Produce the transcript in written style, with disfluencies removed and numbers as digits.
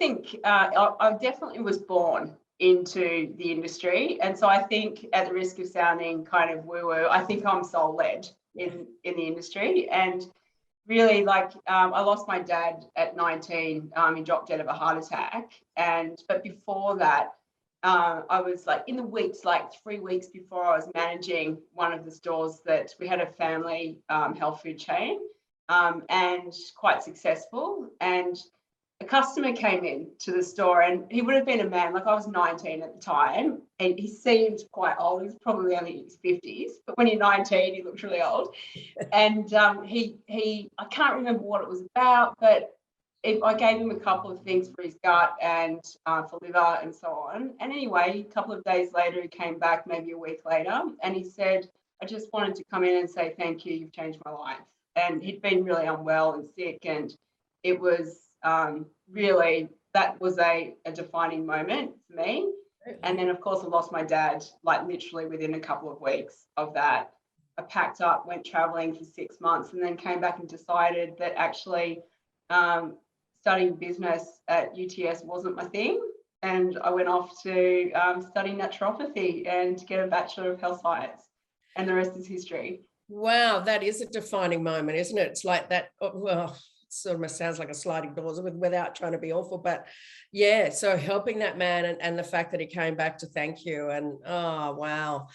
think I definitely was born into the industry, and so I think, at the risk of sounding kind of woo-woo, I think I'm soul-led in the industry. And really, like, I lost my dad at 19. He dropped dead of a heart attack, but before that, I was like in the weeks, like 3 weeks before, I was managing one of the stores that we had, a family health food chain, and quite successful. And a customer came in to the store, and he would have been a man, like I was 19 at the time, and he seemed quite old. He was probably only in his 50s, but when you're 19, he looks really old. And I can't remember what it was about, but I gave him a couple of things for his gut and for liver and so on. And anyway, a couple of days later, he came back, maybe a week later, and he said, I just wanted to come in and say thank you, you've changed my life. And he'd been really unwell and sick, and it was really, that was a defining moment for me. And then, of course, I lost my dad, like literally within a couple of weeks of that. I packed up, went traveling for 6 months, and then came back and decided that actually studying business at UTS wasn't my thing. And I went off to study naturopathy and get a Bachelor of Health Science. And the rest is history. Wow, that is a defining moment, isn't it? It's like that, well, sort of sounds like a sliding doors without trying to be awful, but yeah, so helping that man and the fact that he came back to thank you, and oh, wow.